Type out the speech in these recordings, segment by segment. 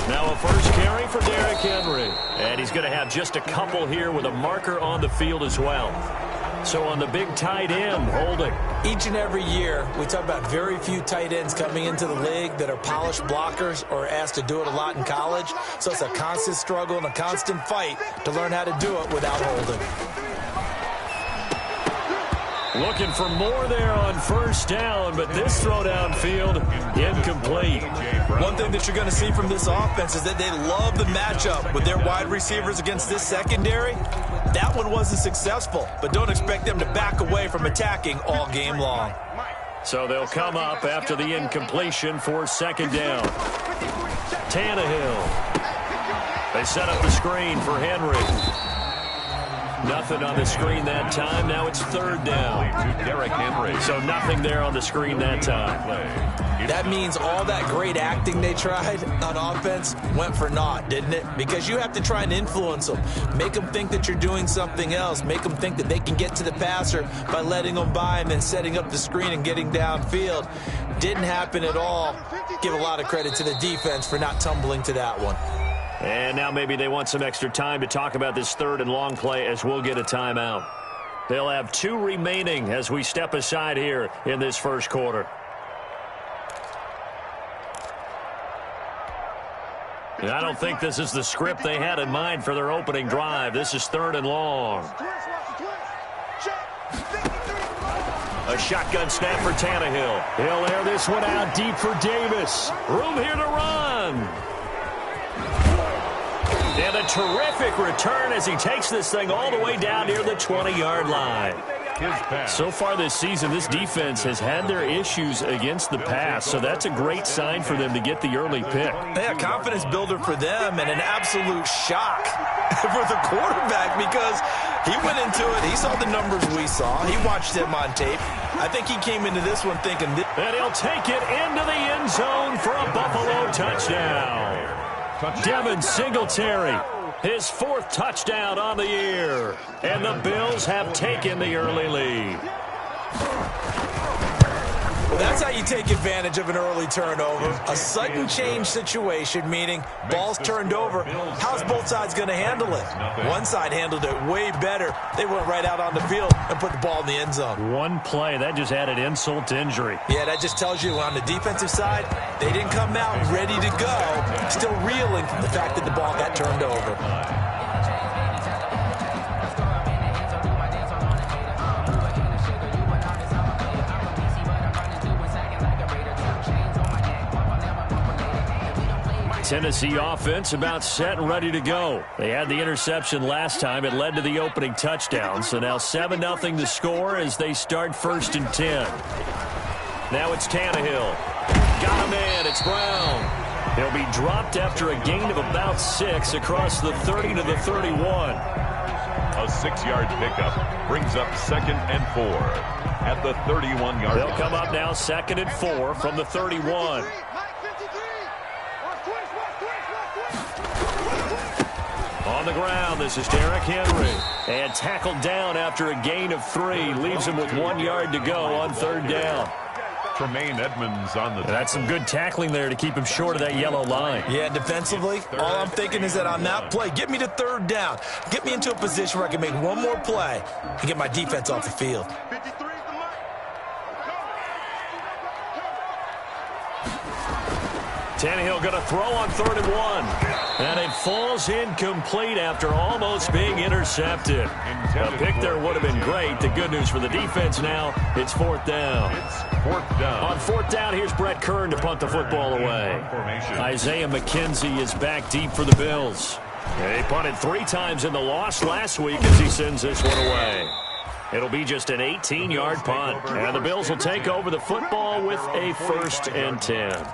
Now a first carry for Derrick Henry. And he's going to have just a couple here with a marker on the field as well. So on the big tight end, holding. Each and every year, we talk about very few tight ends coming into the league that are polished blockers or asked to do it a lot in college. So it's a constant struggle and a constant fight to learn how to do it without holding. Looking for more there on first down, but this throw downfield incomplete. One thing that you're going to see from this offense is that they love the matchup with their wide receivers against this secondary. That one wasn't successful, but don't expect them to back away from attacking all game long. So they'll come up after the incompletion for second down. Tannehill. They set up the screen for Henry. Nothing on the screen that time. Now it's third down. Derrick Henry. So nothing there on the screen that time. That means all that great acting they tried on offense went for naught, didn't it? Because you have to try and influence them. Make them think that you're doing something else. Make them think that they can get to the passer by letting them by and then setting up the screen and getting downfield. Didn't happen at all. Give a lot of credit to the defense for not tumbling to that one. And now maybe they want some extra time to talk about this third and long play as we'll get a timeout. They'll have 2 remaining as we step aside here in this first quarter. And I don't think this is the script they had in mind for their opening drive. This is third and long. A shotgun snap for Tannehill. He'll air this one out deep for Davis. Room here to run. And a terrific return as he takes this thing all the way down near the 20-yard line. So far this season, this defense has had their issues against the pass, so that's a great sign for them to get the early pick. Yeah, confidence builder for them and an absolute shock for the quarterback because he went into it. He saw the numbers we saw. He watched them on tape. I think he came into this one thinking this. And he'll take it into the end zone for a Buffalo touchdown. Devin Singletary, his 4th touchdown on the year. And the Bills have taken the early lead. Well, that's how you take advantage of an early turnover. A sudden change situation, meaning ball's turned over. How's both sides going to handle it? One side handled it way better. They went right out on the field and put the ball in the end zone. One play, that just added insult to injury. Yeah, that just tells you on the defensive side, they didn't come out ready to go, still reeling from the fact that the ball got turned over. Tennessee offense about set and ready to go. They had the interception last time. It led to the opening touchdown. So now 7-0 to score as they start 1st and 10. Now it's Tannehill. Got a man. It's Brown. He'll be dropped after a gain of about 6 across the 30 to the 31. A 6-yard pickup brings up 2nd and 4 at the 31-yard line. They'll come up now 2nd and 4 from the 31. On the ground, this is Derrick Henry. And tackled down after a gain of 3. Leaves him with 1 yard to go on 3rd down. Tremaine Edmonds on the. That's some good tackling there to keep him short of that yellow line. Yeah, defensively, all I'm thinking is that on that play, get me to 3rd down. Get me into a position where I can make one more play and get my defense off the field. Tannehill going to throw on 3rd and 1. And it falls incomplete after almost being intercepted. A pick there would have been great. The good news for the defense now, it's 4th down. It's 4th down. On 4th down, here's Brett Kern to punt the football away. Isaiah McKenzie is back deep for the Bills. They punted 3 times in the loss last week as he sends this one away. It'll be just an 18-yard punt. And the Bills will take over the football with a 1st and 10.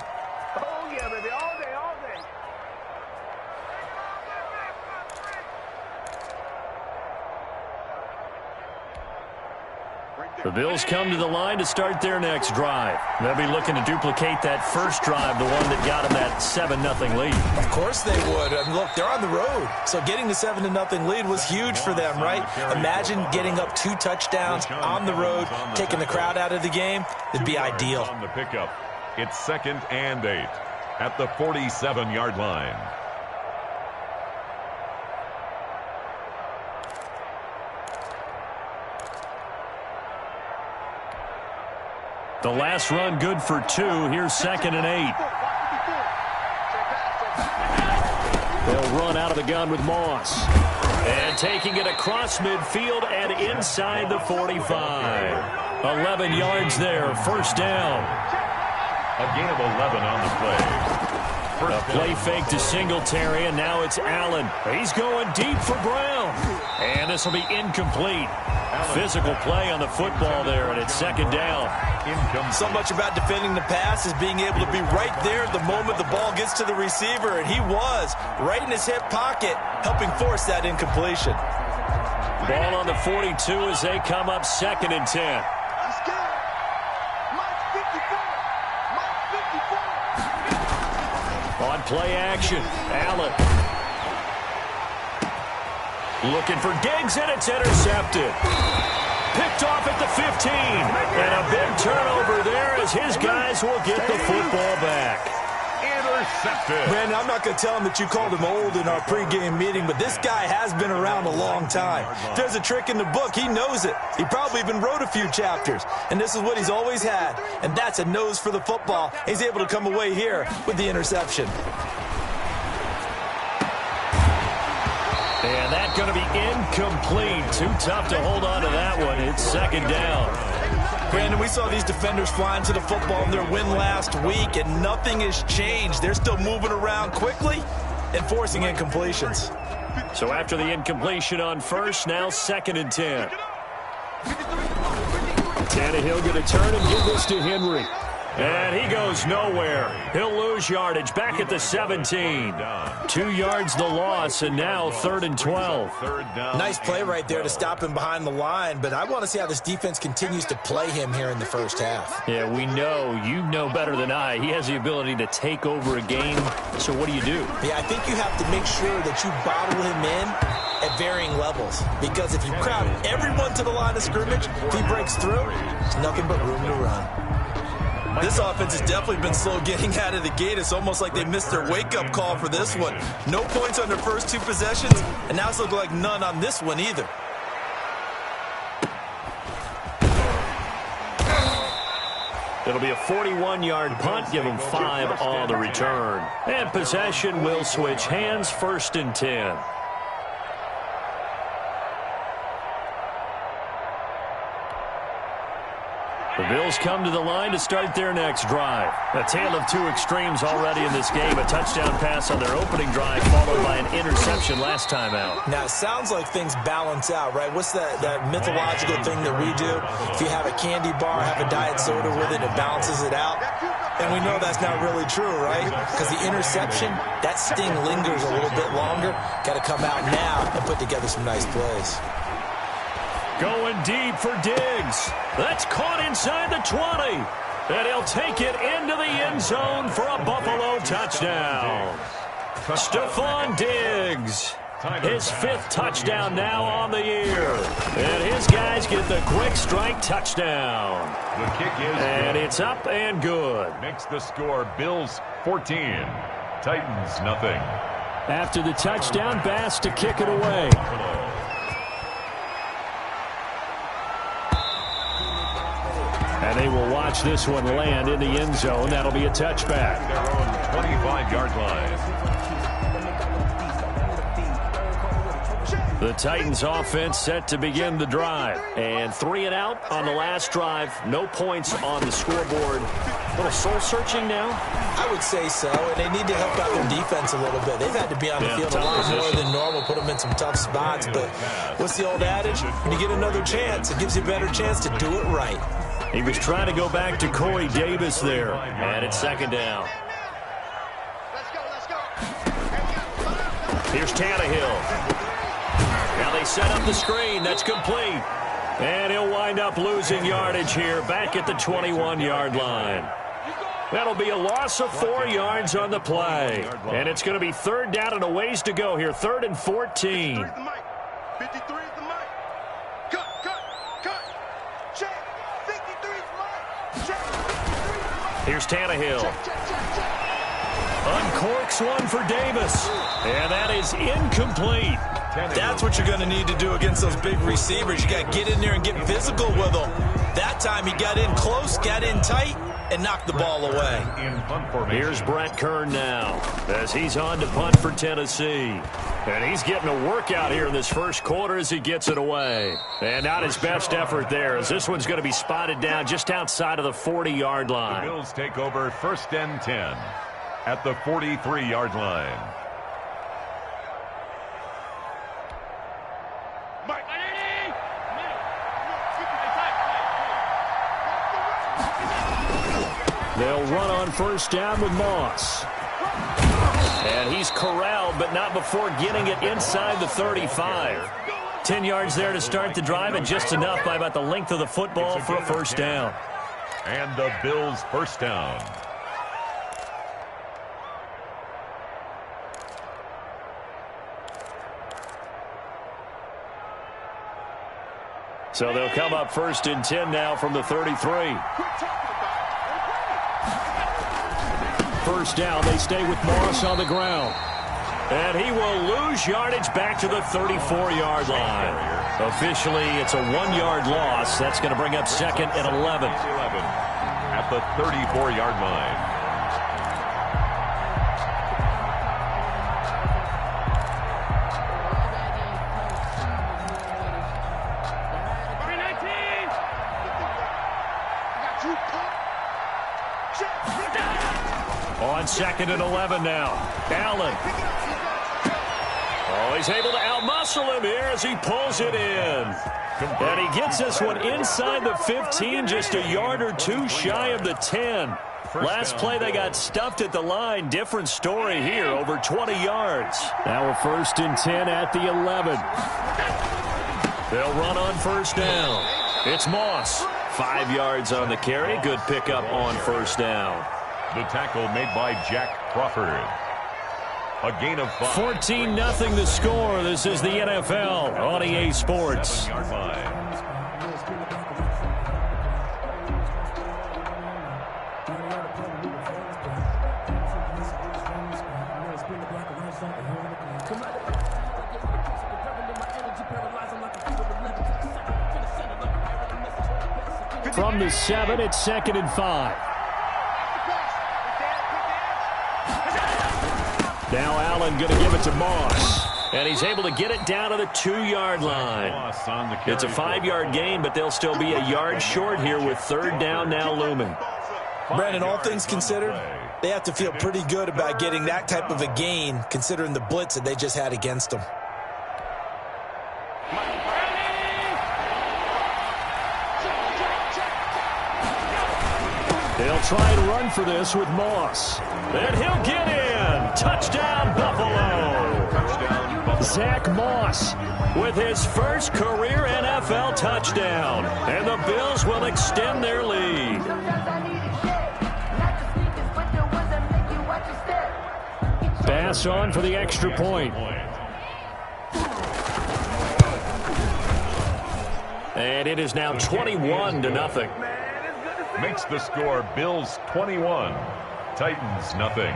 The Bills come to the line to start their next drive. They'll be looking to duplicate that first drive, the one that got them that 7-0 lead. Of course they would. And look, they're on the road. So getting the 7-0 lead was huge for them, right? Imagine getting up 2 touchdowns on the road, taking the crowd out of the game. It'd be ideal. On the pickup, it's 2nd and 8 at the 47-yard line. The last run good for 2. Here's 2nd and 8. They'll run out of the gun with Moss. And taking it across midfield and inside the 45. 11 yards there, first down. A gain of 11 on the play. A play fake to Singletary, and now it's Allen. He's going deep for Brown. And this will be incomplete. Physical play on the football there, and it's 2nd down. So much about defending the pass is being able to be right there the moment the ball gets to the receiver, and he was right in his hip pocket, helping force that incompletion. Ball on the 42 as they come up 2nd and 10. On play action, Allen. Looking for Diggs, and it's intercepted. Picked off at the 15. And a big turnover there as his guys will get the football back. Intercepted. Man, I'm not going to tell him that you called him old in our pregame meeting, but this guy has been around a long time. If there's a trick in the book, he knows it. He probably even wrote a few chapters. And this is what he's always had. And that's a nose for the football. He's able to come away here with the interception. And that's going to be incomplete. Too tough to hold on to that one. It's 2nd down. Brandon, we saw these defenders flying to the football in their win last week, and nothing has changed. They're still moving around quickly and forcing incompletions. So after the incompletion on first, now 2nd and 10. Tannehill going to turn and give this to Henry. And he goes nowhere. He'll lose yardage back at the 17. 2 yards the loss, and now 3rd and 12. Nice play right there to stop him behind the line, but I want to see how this defense continues to play him here in the first half. Yeah, we know. You know better than I. He has the ability to take over a game. So what do you do? Yeah, I think you have to make sure that you bottle him in at varying levels, because if you crowd everyone to the line of scrimmage, if he breaks through, there's nothing but room to run. This offense has definitely been slow getting out of the gate. It's almost like they missed their wake-up call for this one. No points on their first 2 possessions, and now it's looking like none on this one either. It'll be a 41-yard punt. Give them 5 on the return. And possession will switch hands, 1st and 10. The Bills come to the line to start their next drive. A tale of 2 extremes already in this game. A touchdown pass on their opening drive, followed by an interception last time out. Now, it sounds like things balance out, right? What's that mythological thing that we do? If you have a candy bar, have a diet soda with it, it balances it out. And we know that's not really true, right? Because the interception, that sting lingers a little bit longer. Got to come out now and put together some nice plays. Going deep for Diggs. That's caught inside the 20. And he'll take it into the end zone for a Buffalo touchdown. Stephon Diggs. His 5th touchdown now on the year. And his guys get the quick strike touchdown. The kick is and good. It's up and good. Makes the score Bills 14, Titans nothing. After the touchdown, Bass to kick it away. And they will watch this one land in the end zone. That'll be a touchback. Their own 25-yard line. The Titans offense set to begin the drive. And 3 and out on the last drive. No points on the scoreboard. A little soul-searching now? I would say so, and they need to help out their defense a little bit. They've had to be on the field a lot more than normal, put them in some tough spots. But what's the old adage? When you get another chance, it gives you a better chance to do it right. He was trying to go back to Corey Davis there. And it's 2nd down. Here's Tannehill. Now they set up the screen. That's complete. And he'll wind up losing yardage here back at the 21-yard line. That'll be a loss of 4 yards on the play. And it's going to be 3rd down and a ways to go here. 3rd and 14. Here's Tannehill. corks one for Davis. And that is incomplete. That's what you're going to need to do against those big receivers. You got to get in there and get physical with them. That time he got in close, got in tight, and knocked the ball away. Here's Brett Kern now as he's on to punt for Tennessee. And he's getting a workout here in this first quarter as he gets it away. And not his best effort there, as this one's going to be spotted down just outside of the 40-yard line. The Bills take over 1st and 10 at the 43-yard line. They'll run on 1st down with Moss. And he's corralled, but not before getting it inside the 35. 10 yards there to start the drive, and just enough by about the length of the football for a 1st down. And the Bills' 1st down. So they'll come up 1st and 10 now from the 33. 1st down, they stay with Moss on the ground. And he will lose yardage back to the 34-yard line. Officially, it's a 1-yard loss. That's going to bring up 2nd and 11. At the 34-yard line. On 2nd and 11 now. Allen. Oh, he's able to outmuscle him here as he pulls it in. And he gets this one inside the 15, just a yard or two shy of the 10. Last play, they got stuffed at the line. Different story here, over 20 yards. Now a 1st and 10 at the 11. They'll run on 1st down. It's Moss. 5 yards on the carry. Good pickup on 1st down. The tackle made by Jack Crawford. A gain of 5. 14-0 the score. This is the NFL on EA Sports. From the 7, it's 2nd and 5. Now Allen going to give it to Moss. And he's able to get it down to the 2-yard line. It's a 5-yard gain, but they'll still be a yard short here with 3rd down now looming. Brandon, all things considered, they have to feel pretty good about getting that type of a gain, considering the blitz that they just had against them. They'll try and run for this with Moss. And he'll get in. Touchdown, Buffalo. Touchdown. Zach Moss with his first career NFL touchdown. And the Bills will extend their lead. Pass on for the extra point. And it is now 21-0. Makes the score Bills 21, Titans nothing.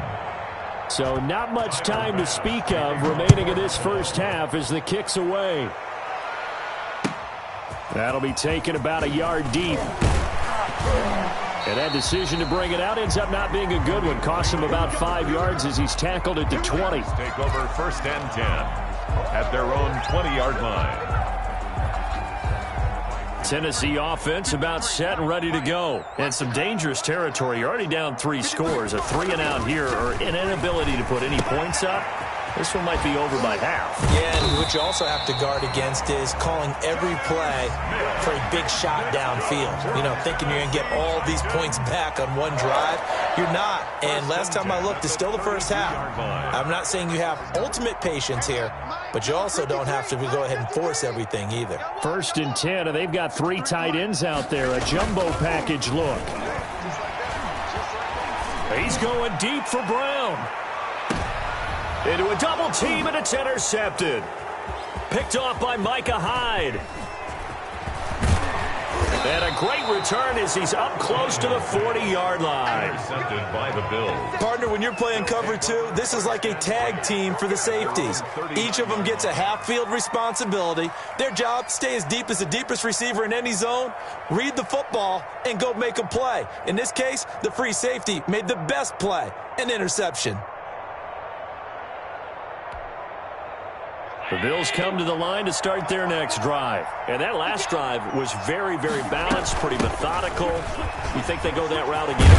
So not much time to speak of remaining in this first half as the kick's away. That'll be taken about a yard deep. And that decision to bring it out ends up not being a good one. Costs him about 5 yards as he's tackled at the 20. Take over 1st and 10 at their own 20-yard line. Tennessee offense about set and ready to go. And some dangerous territory. You're already down 3 scores. A 3-and-out here or an inability to put any points up. This one might be over by half. Yeah, and what you also have to guard against is calling every play for a big shot downfield. You know, thinking you're going to get all these points back on one drive. You're not. And last time I looked, it's still the first half. I'm not saying you have ultimate patience here, but you also don't have to go ahead and force everything either. 1st and 10, and they've got 3 tight ends out there. A jumbo package look. He's going deep for Brown. Into a double team, and it's intercepted. Picked off by Micah Hyde. And a great return as he's up close to the 40-yard line. Intercepted by the Bills. Partner, when you're playing cover two, this is like a tag team for the safeties. Each of them gets a half-field responsibility. Their job, stay as deep as the deepest receiver in any zone, read the football, and go make a play. In this case, the free safety made the best play, an interception. The Bills come to the line to start their next drive. And that last drive was very, very balanced, pretty methodical. You think they go that route again?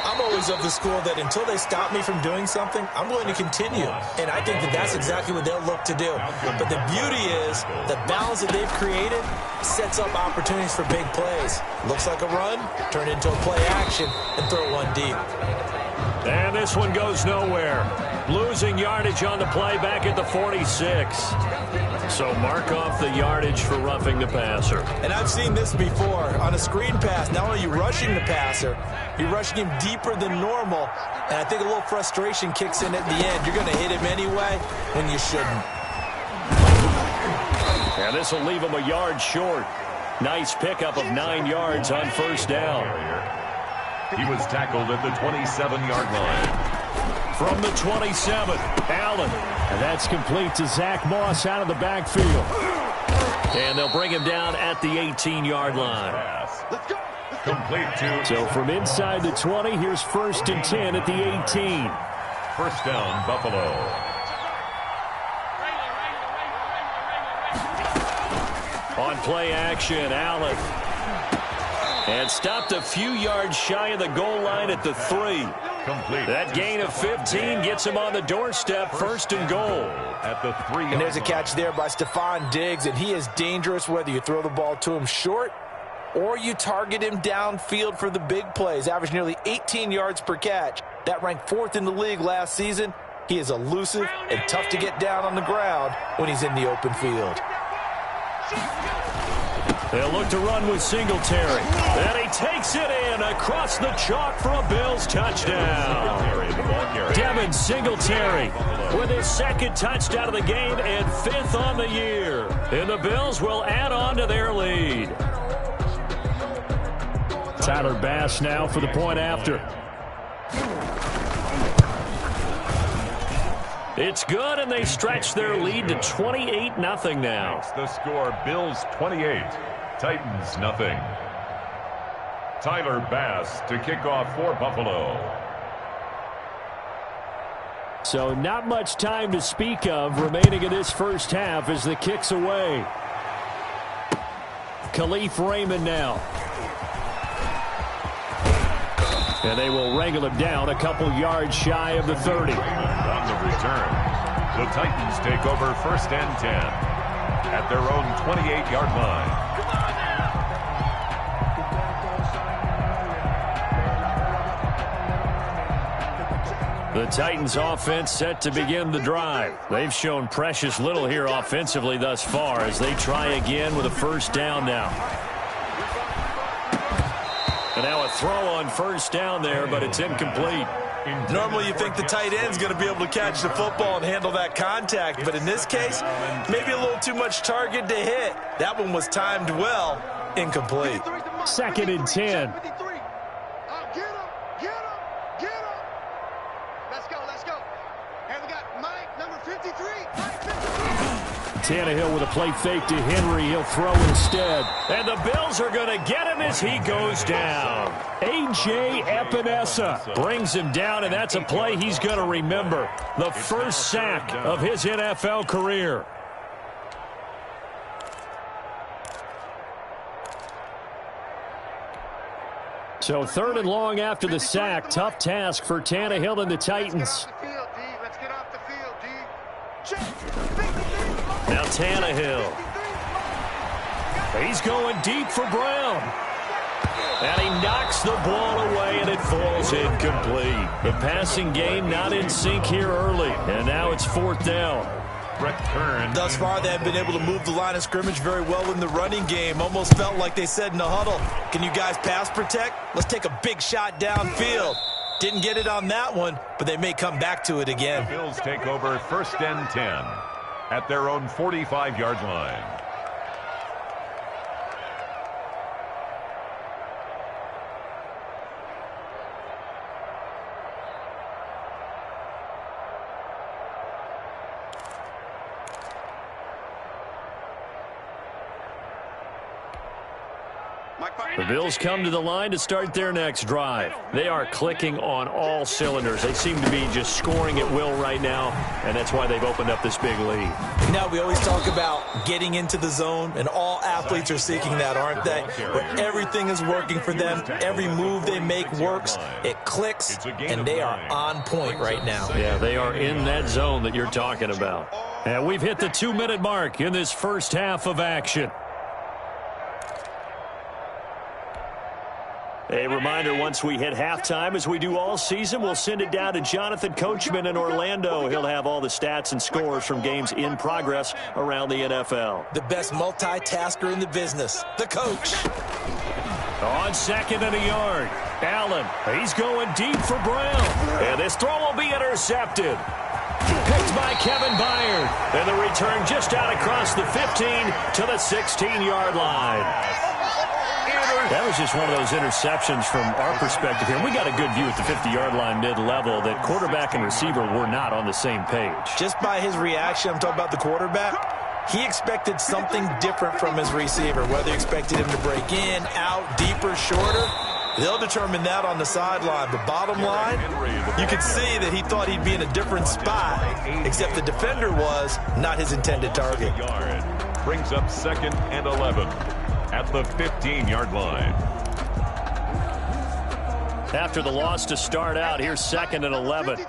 I'm always of the school that until they stop me from doing something, I'm going to continue. And I think that that's exactly what they'll look to do. But the beauty is the balance that they've created sets up opportunities for big plays. Looks like a run, turn into a play action, and throw one deep. And this one goes nowhere. Losing yardage on the play back at the 46. So mark off the yardage for roughing the passer. And I've seen this before. On a screen pass, not only are you rushing the passer, you're rushing him deeper than normal. And I think a little frustration kicks in at the end. You're going to hit him anyway when you shouldn't. And this will leave him a yard short. Nice pickup of 9 yards on first down. He was tackled at the 27-yard line. From the 27, Allen. And that's complete to Zach Moss out of the backfield. And they'll bring him down at the 18-yard line. Let's go. Complete to... So from inside the 20, here's 1st and 10 at the 18. First down, Buffalo. On play action, Allen. And stopped a few yards shy of the goal line at the 3. Complete. That gain of 15 gets him on the doorstep, 1st and goal. At the 3. And there's a catch there by Stephon Diggs, and he is dangerous whether you throw the ball to him short or you target him downfield for the big plays. Average nearly 18 yards per catch. That ranked 4th in the league last season. He is elusive and tough to get down on the ground when he's in the open field. They'll look to run with Singletary. And he takes it in across the chalk for a Bills touchdown. Devin Singletary with his 2nd touchdown of the game and 5th on the year. And the Bills will add on to their lead. Tyler Bass now for the point after. It's good, and they stretch their lead to 28-0 now. The score, Bills 28, Titans nothing. Tyler Bass to kick off for Buffalo. So not much time to speak of remaining in this first half as the kick's away. Khalif Raymond now. And they will wrangle him down a couple yards shy of the 30. On the return, the Titans take over 1st and 10 at their own 28-yard line. The Titans offense set to begin the drive. They've shown precious little here offensively thus far as they try again with a 1st down now. And now a throw on 1st down there, but it's incomplete. Normally you think the tight end's going to be able to catch the football and handle that contact, but in this case, maybe a little too much target to hit. That one was timed well, incomplete. 2nd and 10. Tannehill with a play fake to Henry. He'll throw instead. And the Bills are going to get him as he goes down. A.J. Epinesa brings him down, and that's a play he's going to remember. The 1st sack of his NFL career. So 3rd and long after the sack. Tough task for Tannehill and the Titans. Now Tannehill. He's going deep for Brown. And he knocks the ball away, and it falls incomplete. The passing game not in sync here early. And now it's 4th down. Thus far, they have been able to move the line of scrimmage very well in the running game. Almost felt like they said in the huddle, can you guys pass protect? Let's take a big shot downfield. Didn't get it on that one, but they may come back to it again. The Bills take over 1st and 10 at their own 45-yard line. The Bills come to the line to start their next drive. They are clicking on all cylinders. They seem to be just scoring at will right now, and that's why they've opened up this big lead. Now, we always talk about getting into the zone, and all athletes are seeking that, aren't they? Where everything is working for them. Every move they make works. It clicks, and they are on point right now. Yeah, they are in that zone that you're talking about. And we've hit the 2-minute mark in this first half of action. A reminder, once we hit halftime, as we do all season, we'll send it down to Jonathan Coachman in Orlando. He'll have all the stats and scores from games in progress around the NFL. The best multitasker in the business, the coach. On second and a yard, Allen, he's going deep for Brown. And this throw will be intercepted. Picked by Kevin Byard. And the return just out across the 15 to the 16-yard line. That was just one of those interceptions from our perspective here. We got a good view at the 50-yard line mid-level that quarterback and receiver were not on the same page. Just by his reaction, I'm talking about the quarterback, he expected something different from his receiver, whether he expected him to break in, out, deeper, shorter. They'll determine that on the sideline. But bottom line, you could see that he thought he'd be in a different spot, except the defender was not his intended target. Brings up 2nd and 11. At the 15-yard line. After the loss to start out, here's 2nd and 11.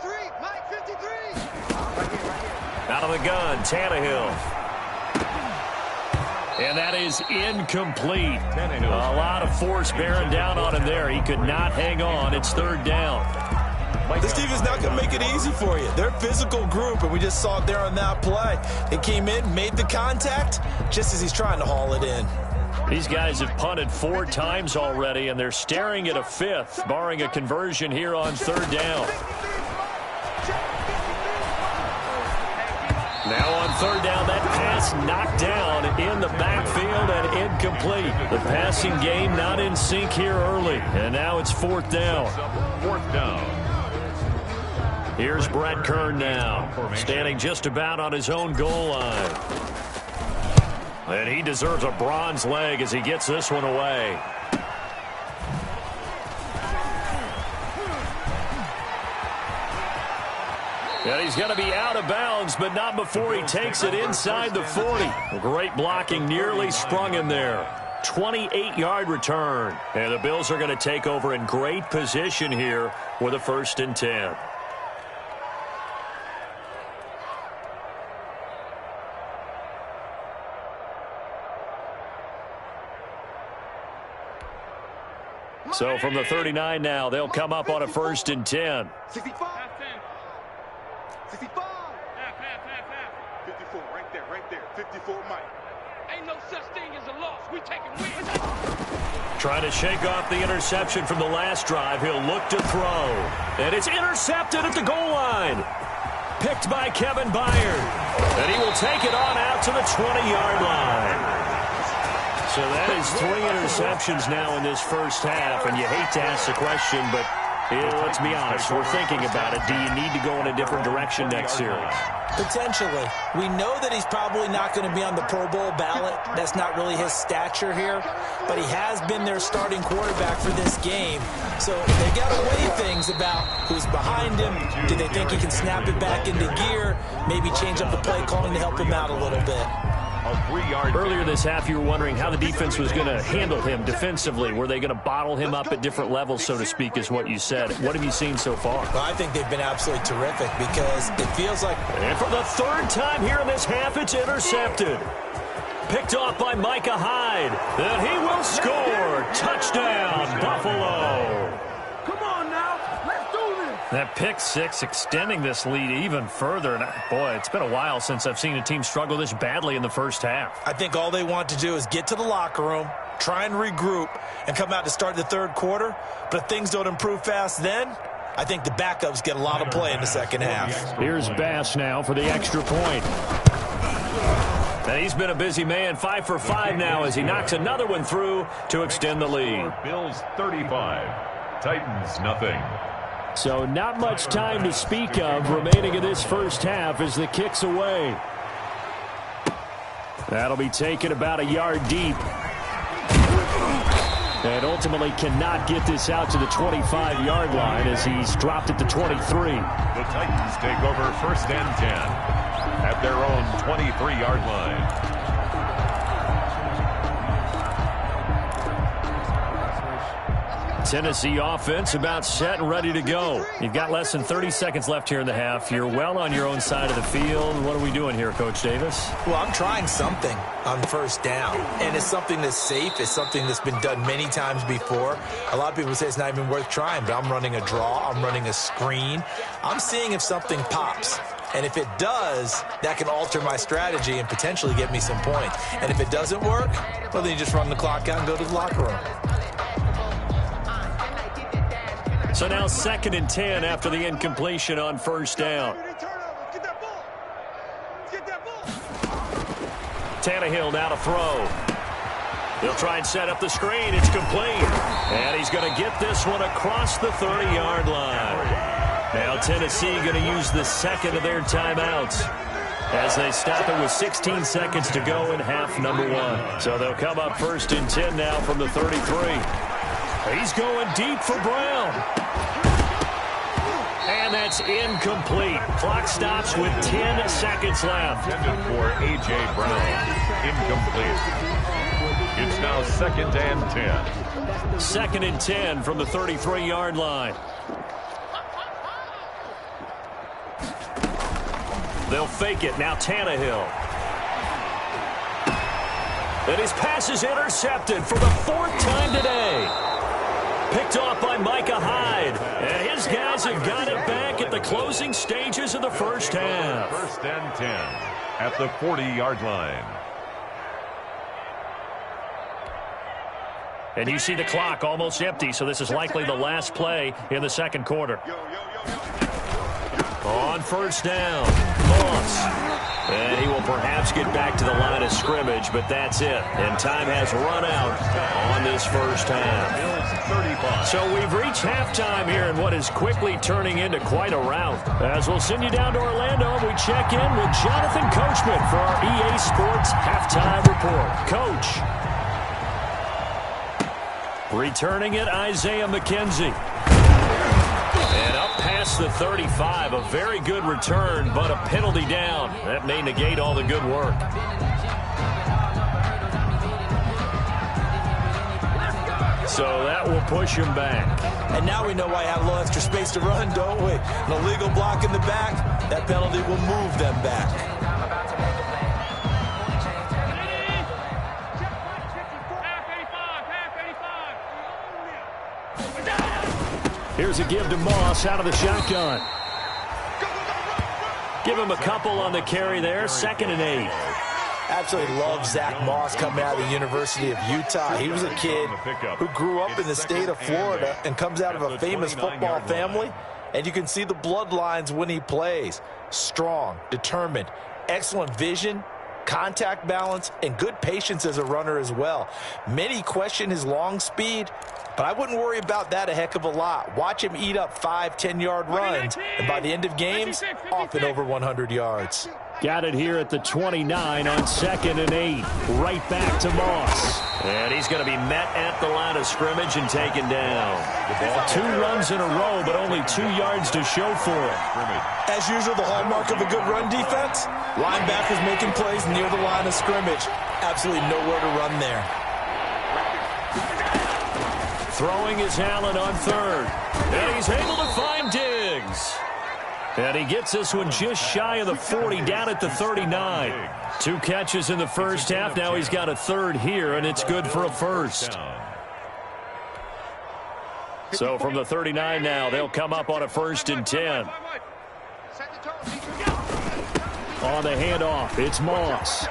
Out of the gun, Tannehill. And that is incomplete. A lot of force bearing down on him there. He could not hang on. It's 3rd down. This team is not going to make it easy for you. They're a physical group, and we just saw it there on that play. They came in, made the contact, just as he's trying to haul it in. These guys have punted 4 times already, and they're staring at a 5th, barring a conversion here on 3rd down. Now on 3rd down, that pass knocked down in the backfield and incomplete. The passing game not in sync here early, and now it's 4th down. 4th down. Here's Brett Kern now, standing just about on his own goal line. And he deserves a bronze leg as he gets this one away. And he's going to be out of bounds, but not before he takes it inside the 40. Great blocking, nearly sprung him there. 28-yard return. And the Bills are going to take over in great position here with a 1st and 10. So from the 39 now, they'll come up on a 1st and 10. 65. 65. 54, right there. 54, Mike. Ain't no such thing as a loss. We taking wins. Trying to shake off the interception from the last drive. He'll look to throw. And it's intercepted at the goal line. Picked by Kevin Byard. And he will take it on out to the 20-yard line. So that is 3 interceptions now in this first half, and you hate to ask the question, but let's be honest, we're thinking about it. Do you need to go in a different direction next series? Potentially. We know that he's probably not going to be on the Pro Bowl ballot. That's not really his stature here, but he has been their starting quarterback for this game. So they got to weigh things about who's behind him. Do they think he can snap it back into gear? Maybe change up the play calling to help him out a little bit. Earlier this half, you were wondering how the defense was going to handle him defensively. Were they going to bottle him up at different levels, so to speak, is what you said. What have you seen so far? Well, I think they've been absolutely terrific because it feels like... And for the 3rd time here in this half, it's intercepted. Picked off by Micah Hyde. Then he will score. Touchdown, Buffalo. Come on now. Let's do this. That pick 6 extending this lead even further. And boy, it's been a while since I've seen a team struggle this badly in the first half. I think all they want to do is get to the locker room, try and regroup, and come out to start the 3rd quarter. But if things don't improve fast then, I think the backups get a lot of play in the second half. Here's Bass now for the extra point. And he's been a busy man, 5 for 5 now as he knocks another one through to extend the lead. Bills 35, Titans nothing. So not much time to speak of remaining in this first half as the kick's away. That'll be taken about a yard deep. And ultimately cannot get this out to the 25-yard line as he's dropped it to 23. The Titans take over 1st and 10 at their own 23-yard line. Tennessee offense about set and ready to go. You've got less than 30 seconds left here in the half. You're well on your own side of the field. What are we doing here, Coach Davis? Well, I'm trying something on 1st down, and it's something that's safe. It's something that's been done many times before. A lot of people say it's not even worth trying, but I'm running a draw. I'm running a screen. I'm seeing if something pops. And if it does, that can alter my strategy and potentially get me some points. And if it doesn't work, well, then you just run the clock out and go to the locker room. So now 2nd and 10 after the incompletion on 1st down. Tannehill now to throw. He'll try and set up the screen. It's complete. And he's going to get this one across the 30-yard line. Now Tennessee going to use the second of their timeouts as they stop it with 16 seconds to go in half number 1. So they'll come up 1st and 10 now from the 33. He's going deep for Brown. And that's incomplete. Clock stops with 10 seconds left. Intended for A.J. Brown. Incomplete. It's now 2nd and 10. 2nd and 10 from the 33-yard line. They'll fake it. Now Tannehill. And his pass is intercepted for the 4th time today. Picked off by Micah Hyde. And his guys have got it back at the closing stages of the first half. 1st and 10 at the 40-yard line. And you see the clock almost empty, so this is likely the last play in the second quarter. On 1st down, Moss. And he will perhaps get back to the line of scrimmage, but that's it. And time has run out on this first half. So we've reached halftime here in what is quickly turning into quite a rout. As we'll send you down to Orlando, we check in with Jonathan Coachman for our EA Sports Halftime Report. Coach. Returning it, Isaiah McKenzie. And up past the 35, a very good return, but a penalty down. That may negate all the good work. So that will push him back. And now we know why I have a little extra space to run, don't we? An illegal block in the back, that penalty will move them back. Here's a give to Moss out of the shotgun. Give him a couple on the carry there. 2nd and 8. Absolutely love Zach Moss coming out of the University of Utah. He was a kid who grew up in the state of Florida and comes out of a famous football family. And you can see the bloodlines when he plays. Strong, determined, excellent vision, contact balance, and good patience as a runner as well. Many question his long speed, but I wouldn't worry about that a heck of a lot. Watch him eat up 5-10-yard runs, and by the end of games, off and over 100 yards. Got it here at the 29 on 2nd and 8. Right back to Moss. And he's going to be met at the line of scrimmage and taken down. 2 runs in a row, but only 2 yards to show for it. As usual, the hallmark of a good run defense, linebackers making plays near the line of scrimmage. Absolutely nowhere to run there. Throwing is Allen on 3rd. And he's able to find Diggs. And he gets this one just shy of the 40, down at the 39. 2 catches in the first half. Now he's got a 3rd here, and it's good for a 1st. So from the 39 now, they'll come up on a 1st and 10. On the handoff, it's Moss.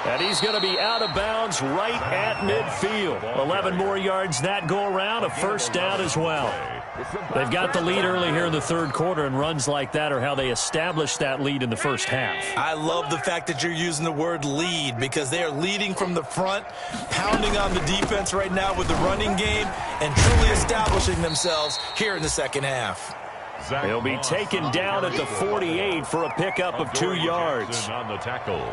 And he's going to be out of bounds right at midfield. 11 more yards that go around, a 1st down as well. They've got the lead early here in the 3rd quarter, and runs like that are how they established that lead in the first half. I love the fact that you're using the word lead, because they are leading from the front, pounding on the defense right now with the running game, and truly establishing themselves here in the second half. He'll be taken down at the 48 for a pickup of 2 yards. On the tackle.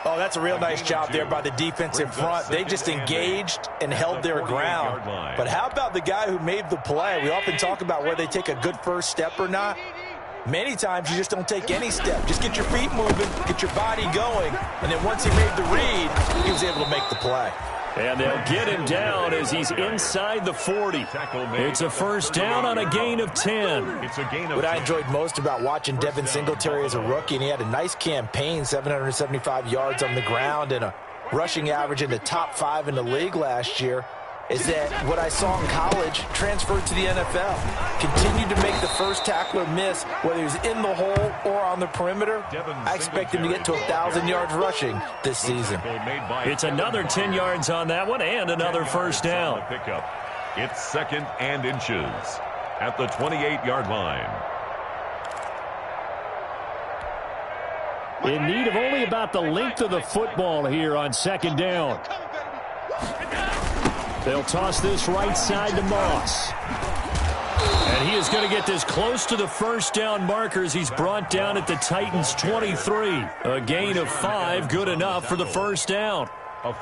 Oh, that's a real nice job there by the defensive front. They just engaged and held their ground. But how about the guy who made the play? We often talk about whether they take a good first step or not. Many times you just don't take any step. Just get your feet moving, get your body going, and then once he made the read, he was able to make the play. And they'll get him down as he's inside the 40. It's a first down on a gain of 10. What I enjoyed most about watching Devin Singletary as a rookie, and he had a nice campaign, 775 yards on the ground and a rushing average in the top 5 in the league last year, is that what I saw in college transferred to the NFL. Continued to make the first tackler miss, whether he's in the hole or on the perimeter. I expect him to get to 1,000 yards rushing this season. It's another 10 yards on that one and another first down. It's 2nd and inches at the 28-yard line. In need of only about the length of the football here on 2nd down. They'll toss this right side to Moss. And he is going to get this close to the first down markers. He's brought down at the Titans' 23. A gain of 5, good enough for the first down.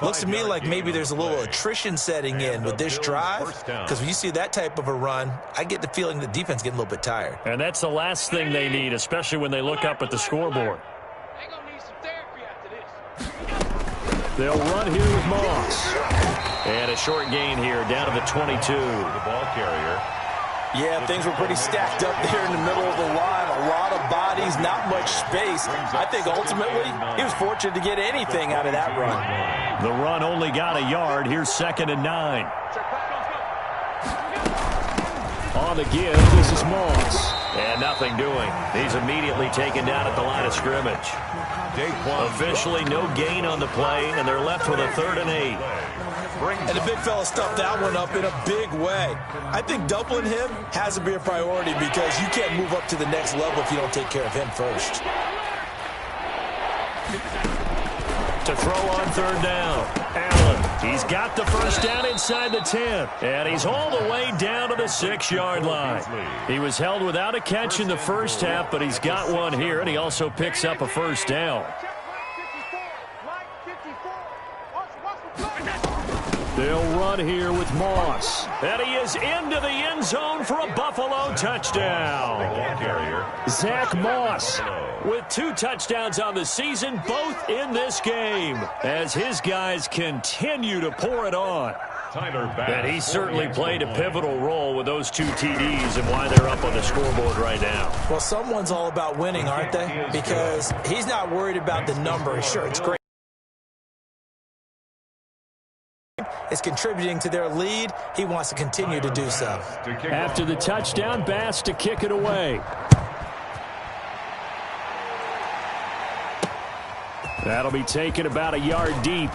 Looks to me like maybe there's a little attrition setting in with this drive, because when you see that type of a run, I get the feeling the defense is getting a little bit tired. And that's the last thing they need, especially when they look up at the scoreboard. They'll run here with Moss. And a short gain here down to the 22. The ball carrier. Yeah, things were pretty stacked up there in the middle of the line. A lot of bodies, not much space. I think ultimately he was fortunate to get anything out of that run. The run only got a yard. Here's 2nd and 9. On the give, this is Moss. And nothing doing. He's immediately taken down at the line of scrimmage. Officially no gain on the play, and they're left with a 3rd and 8. And the big fella stuffed that one up in a big way. I think doubling him has to be a priority because you can't move up to the next level if you don't take care of him first. To throw on 3rd down. Allen, he's got the first down inside the 10. And he's all the way down to the 6-yard line. He was held without a catch in the first half, but he's got one here, and he also picks up a first down. They'll run here with Moss. And he is into the end zone for a Buffalo touchdown. Zach Moss with 2 touchdowns on the season, both in this game, as his guys continue to pour it on. And he certainly played a pivotal role with those 2 TDs and why they're up on the scoreboard right now. Well, someone's all about winning, aren't they? Because he's not worried about the number. Sure, it's great. Is contributing to their lead. He wants to continue to do so. After the touchdown, Bass to kick it away. That'll be taken about a yard deep.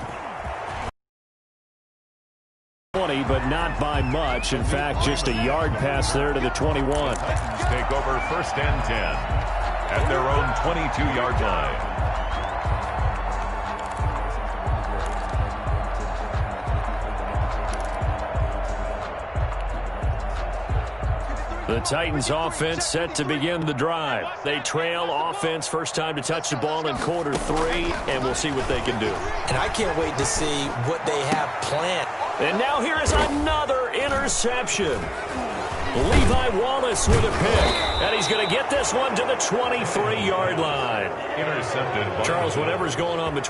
20, but not by much. In fact, just a yard pass there to the 21. Titans take over 1st and 10 at their own 22-yard line. The Titans offense set to begin the drive. They trail offense, first time to touch the ball in quarter 3, and we'll see what they can do. And I can't wait to see what they have planned. And now here is another interception. Levi Wallace with a pick, and he's going to get this one to the 23-yard line. Intercepted. Charles, whatever's going on between